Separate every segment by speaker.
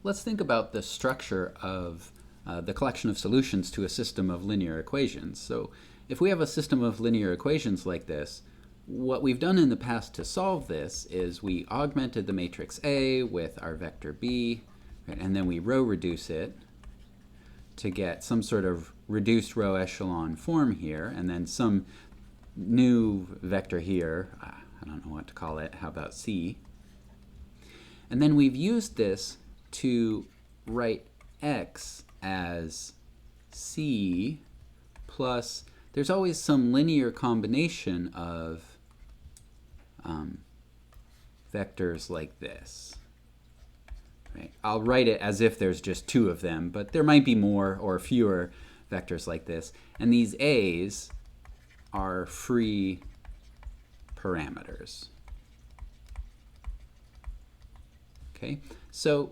Speaker 1: let's think about the structure of the collection of solutions to a system of linear equations. So if we have a system of linear equations like this, what we've done in the past to solve this is we augmented the matrix A with our vector B, right, and then we row reduce it to get some sort of reduced row echelon form here, and then some new vector here, I don't know what to call it, how about C? And then we've used this to write x as C plus, there's always some linear combination of vectors like this. Right? I'll write it as if there's just two of them, but there might be more or fewer vectors like this. And these A's are free parameters. Okay, so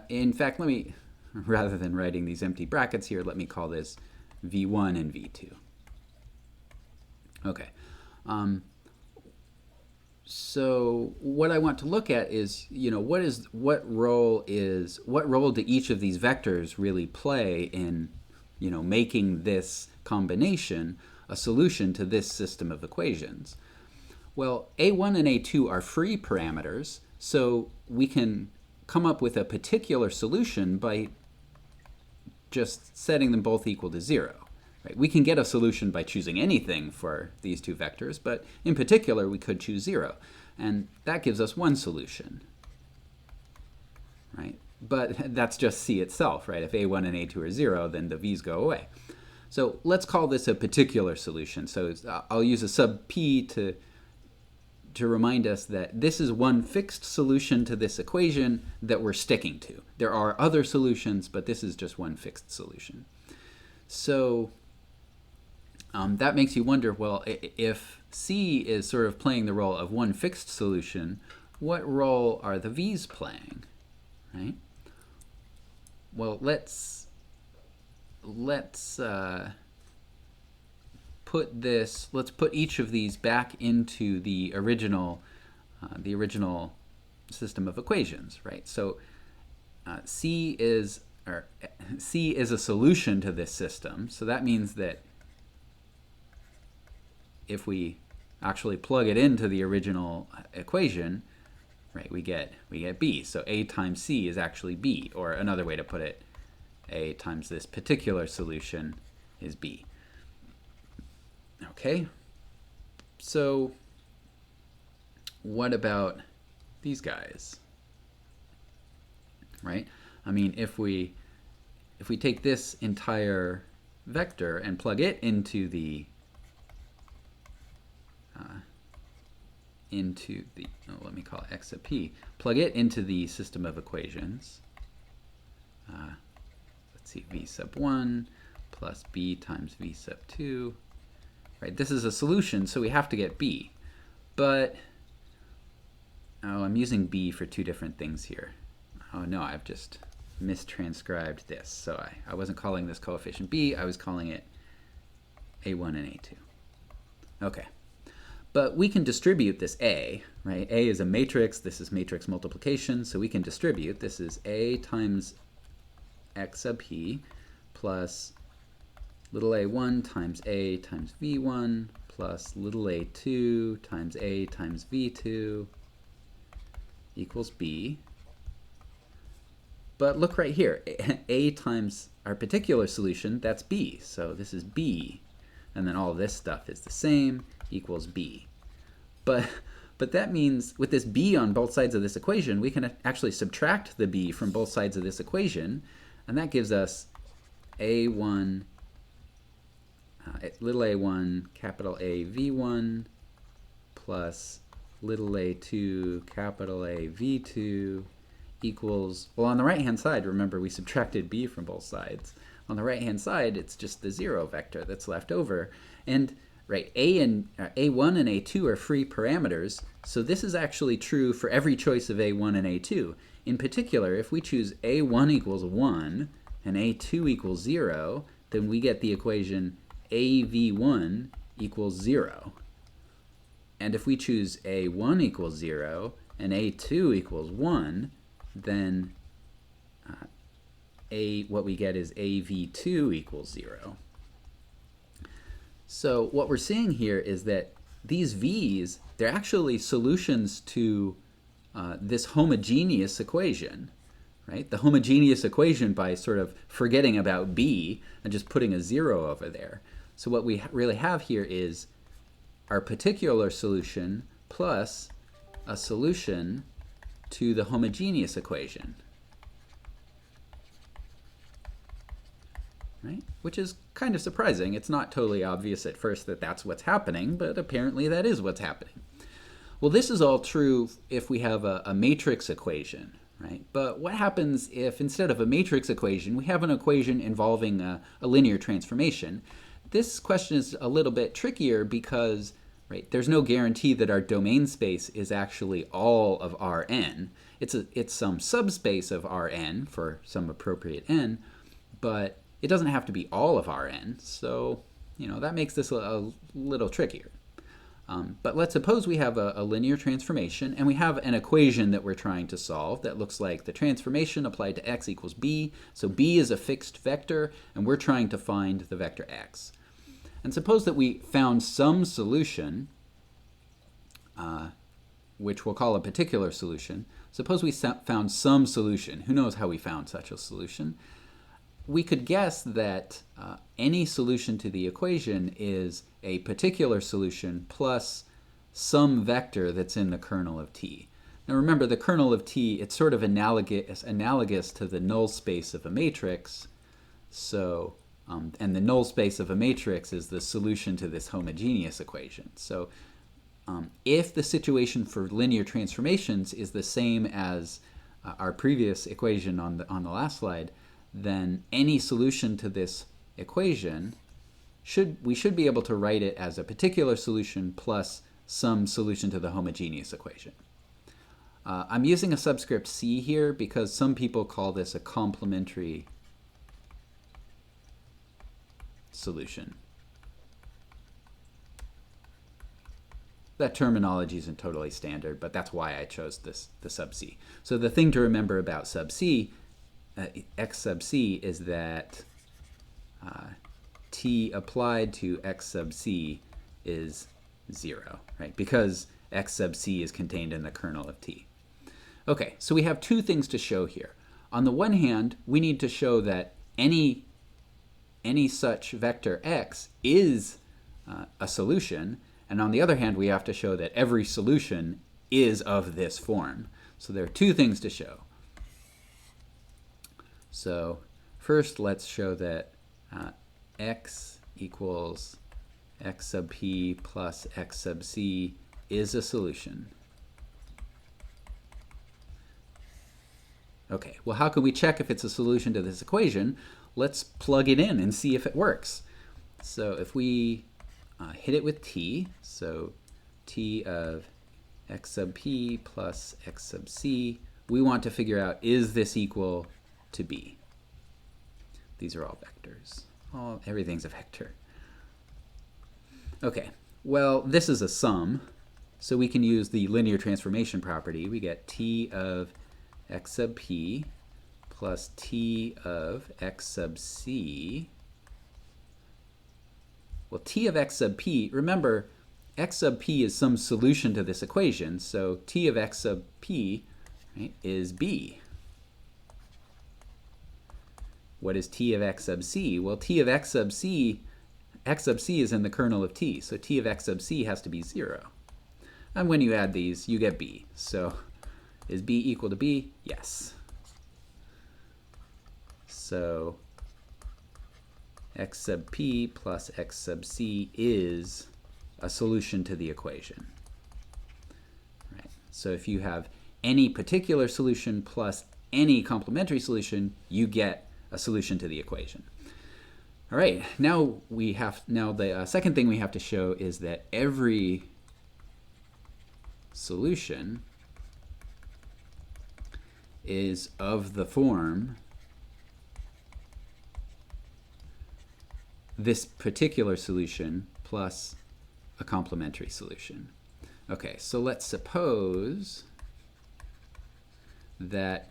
Speaker 1: in fact, let me, rather than writing these empty brackets here, let me call this V1 and V2. Okay. So what I want to look at is, what role do each of these vectors really play in, making this combination a solution to this system of equations? Well, A1 and A2 are free parameters, so we can come up with a particular solution by just setting them both equal to 0. Right? We can get a solution by choosing anything for these two vectors, but in particular we could choose 0. And that gives us one solution. Right? But that's just C itself. Right? If A1 and A2 are 0, then the V's go away. So let's call this a particular solution. So I'll use a sub P to remind us that this is one fixed solution to this equation that we're sticking to. There are other solutions, but this is just one fixed solution. So that makes you wonder, well, if C is sort of playing the role of one fixed solution, what role are the V's playing, right? Well, let's put each of these back into the original system of equations, right? So C is a solution to this system, so that means that if we actually plug it into the original equation, right, we get B. So A times C is actually B, or another way to put it, A times this particular solution is B. Okay, so what about these guys? Right? I mean, if we take this entire vector and plug it into the let me call it x sub p, plug it into the system of equations. Let's see, v sub 1 plus b times v sub 2. Right, this is a solution, so we have to get b. But, I'm using b for two different things here. Oh no, I've just mistranscribed this. So I wasn't calling this coefficient b, I was calling it a1 and a2. Okay. But we can distribute this A, right? A is a matrix, this is matrix multiplication, so we can distribute. This is A times x sub p plus little a1 times A times v1 plus little a2 times A times v2 equals B. But look right here, A times our particular solution, that's B. So this is B, and then all this stuff is the same, equals B. But that means with this B on both sides of this equation, we can actually subtract the B from both sides of this equation, and that gives us A1, little a1, capital A v1, plus little a2, capital A v2, equals, well, on the right-hand side, remember we subtracted B from both sides. On the right-hand side, it's just the 0 vector that's left over. And right, A1 and A2 are free parameters, so this is actually true for every choice of A1 and A2. In particular, if we choose A1 equals 1 and A2 equals 0, then we get the equation AV1 equals 0. And if we choose A1 equals 0 and A2 equals 1, then what we get is AV2 equals 0. So what we're seeing here is that these V's, they're actually solutions to this homogeneous equation, right? The homogeneous equation by sort of forgetting about B and just putting a 0 over there. So what we really have here is our particular solution plus a solution to the homogeneous equation, right? Which is kind of surprising. It's not totally obvious at first that that's what's happening, but apparently that is what's happening. Well, this is all true if we have a matrix equation, right? But what happens if instead of a matrix equation, we have an equation involving a linear transformation? This question is a little bit trickier because, right, there's no guarantee that our domain space is actually all of Rn. It's some subspace of Rn for some appropriate n, but it doesn't have to be all of Rn, so that makes this a little trickier. But let's suppose we have a linear transformation and we have an equation that we're trying to solve that looks like the transformation applied to x equals b. So b is a fixed vector and we're trying to find the vector x. And suppose that we found some solution, which we'll call a particular solution. Suppose we found some solution. Who knows how we found such a solution? We could guess that any solution to the equation is a particular solution plus some vector that's in the kernel of T. Now remember, the kernel of T, it's sort of analogous to the null space of a matrix. So, and the null space of a matrix is the solution to this homogeneous equation. So if the situation for linear transformations is the same as our previous equation on the last slide, then any solution to this equation, we should be able to write it as a particular solution plus some solution to the homogeneous equation. I'm using a subscript C here because some people call this a complementary solution. That terminology isn't totally standard, but that's why I chose the sub C. So the thing to remember about sub C, x sub C, is that T applied to x sub C is 0, right? Because x sub C is contained in the kernel of T. Okay, so we have two things to show here. On the one hand, we need to show that any such vector x is a solution, and on the other hand, we have to show that every solution is of this form. So there are two things to show. So first, let's show that x equals x sub p plus x sub c is a solution. Okay, well, how can we check if it's a solution to this equation? Let's plug it in and see if it works. So if we hit it with t, so t of x sub p plus x sub c, we want to figure out, is this equal to b? These are all vectors. Everything's a vector. Okay, well, this is a sum, so we can use the linear transformation property. We get t of x sub p plus t of x sub c. Well, t of x sub p, remember, x sub p is some solution to this equation, so t of x sub p, right, is b. What is t of x sub c? Well, t of x sub c is in the kernel of T, so t of x sub c has to be 0. And when you add these, you get b. So is b equal to b? Yes. So x sub p plus x sub c is a solution to the equation. Right. So if you have any particular solution plus any complementary solution, you get a solution to the equation. All right, now the second thing we have to show is that every solution is of the form this particular solution plus a complementary solution. Okay, so let's suppose that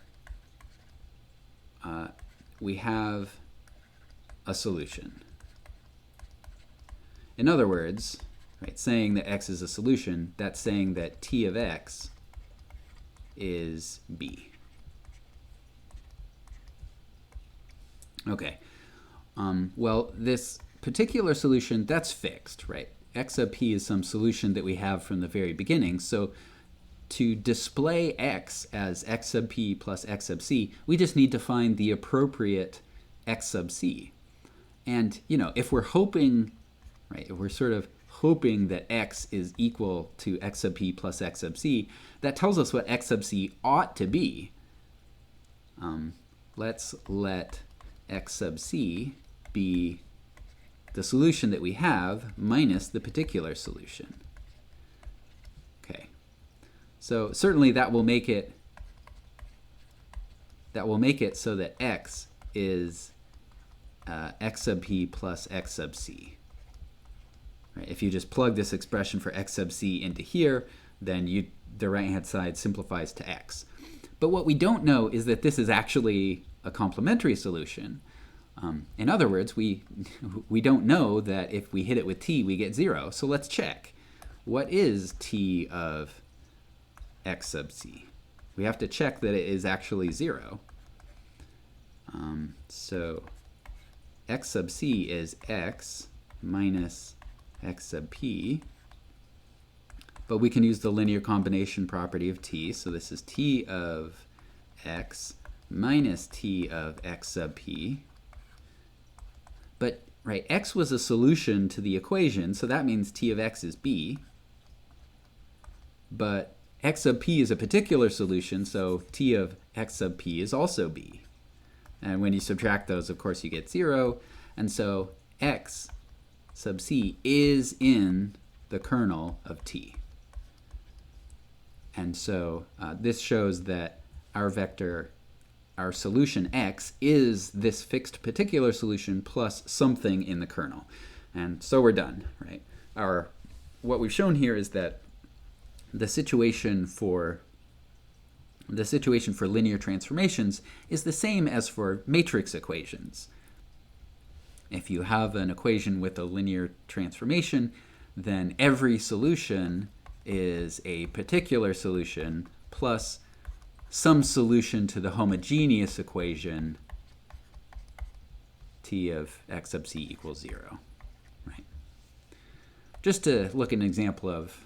Speaker 1: we have a solution. In other words, right, saying that x is a solution, that's saying that t of x is b. Okay. Well, this particular solution, that's fixed, right? X sub p is some solution that we have from the very beginning. So to display x as x sub p plus x sub c, we just need to find the appropriate x sub c. And, you know, if we're hoping, right, if we're sort of hoping that x is equal to x sub p plus x sub c, that tells us what x sub c ought to be. Let's let x sub c be the solution that we have minus the particular solution. Okay. So certainly that will make it so that x is x sub p plus x sub c. Right? If you just plug this expression for x sub c into here, then the right-hand side simplifies to x. But what we don't know is that this is actually a complementary solution. In other words, we don't know that if we hit it with t, we get 0. So let's check. What is t of x sub c? We have to check that it is actually 0. So x sub c is x minus x sub p. But we can use the linear combination property of t. So this is t of x minus t of x sub p. But, right, x was a solution to the equation, so that means t of x is b. But x sub p is a particular solution, so t of x sub p is also b. And when you subtract those, of course, you get 0. And so x sub c is in the kernel of t. And so this shows that our vector, our solution x, is this fixed particular solution plus something in the kernel. And so we're done, right? What we've shown here is that the situation for linear transformations is the same as for matrix equations. If you have an equation with a linear transformation, then every solution is a particular solution plus some solution to the homogeneous equation t of x sub c equals 0. Right? Just to look at an example of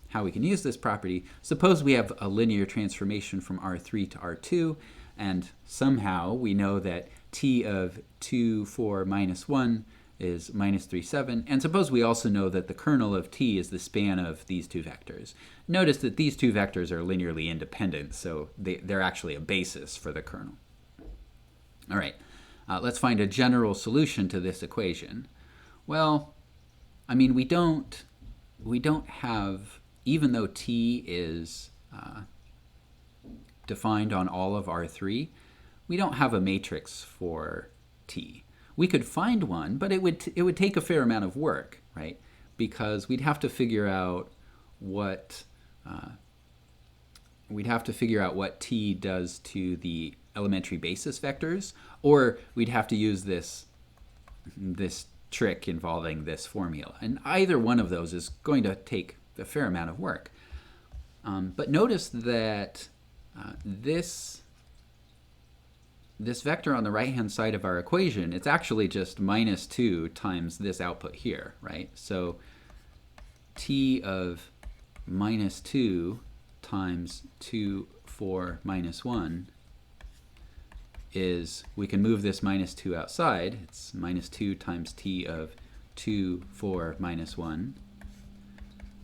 Speaker 1: how we can use this property, suppose we have a linear transformation from R3 to R2, and somehow we know that t of 2, 4, minus 1 is minus 3, 7. And suppose we also know that the kernel of t is the span of these two vectors. Notice that these two vectors are linearly independent, so they're actually a basis for the kernel. All right, let's find a general solution to this equation. Well, I mean, we don't have, even though t is defined on all of R3, we don't have a matrix for t. We could find one, but it would take a fair amount of work, right? Because we'd have to figure out what t does to the elementary basis vectors, or we'd have to use this trick involving this formula. And either one of those is going to take a fair amount of work. But notice that this vector on the right-hand side of our equation, it's actually just minus 2 times this output here, right? So t of minus 2 times 2, 4, minus 1 is, we can move this minus 2 outside. It's minus 2 times t of 2, 4, minus 1,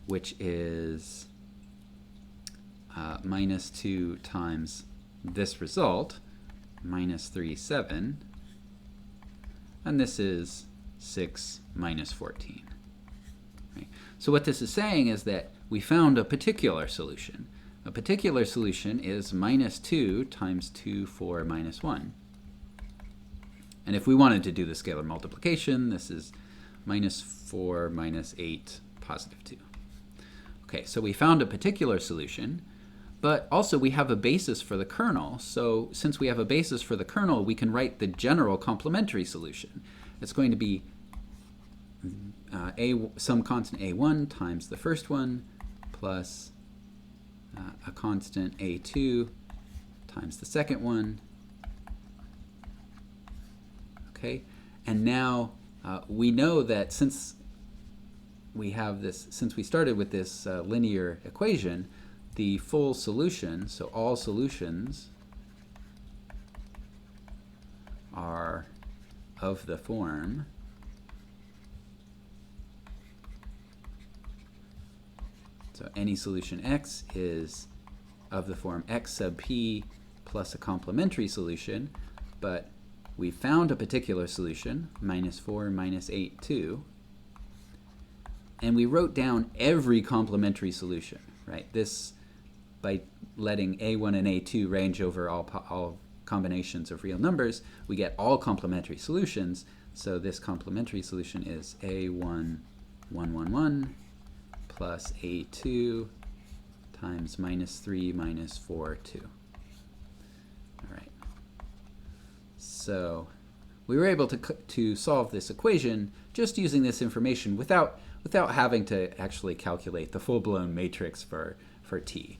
Speaker 1: which is minus 2 times this result, minus 3, 7, and this is 6 minus 14. Right? So what this is saying is that we found a particular solution. A particular solution is minus 2 times 2, 4, minus 1. And if we wanted to do the scalar multiplication, this is minus 4 minus 8, positive 2. Okay, so we found a particular solution, But also we have a basis for the kernel. So since we have a basis for the kernel, we can write the general complementary solution. It's going to be some constant a1 times the first one plus a constant a2 times the second one. Okay, and now we know that since we started with this linear equation, the full solution, so all solutions are of the form so any solution x is of the form x sub p plus a complementary solution, but we found a particular solution, -4, -8, 2, and we wrote down every complementary solution, right? This, by letting a1 and a2 range over all combinations of real numbers, we get all complementary solutions. So this complementary solution is a1, 1, 1, 1 plus a2 times -3, -4, 2. All right. So we were able to solve this equation just using this information without having to actually calculate the full-blown matrix for t.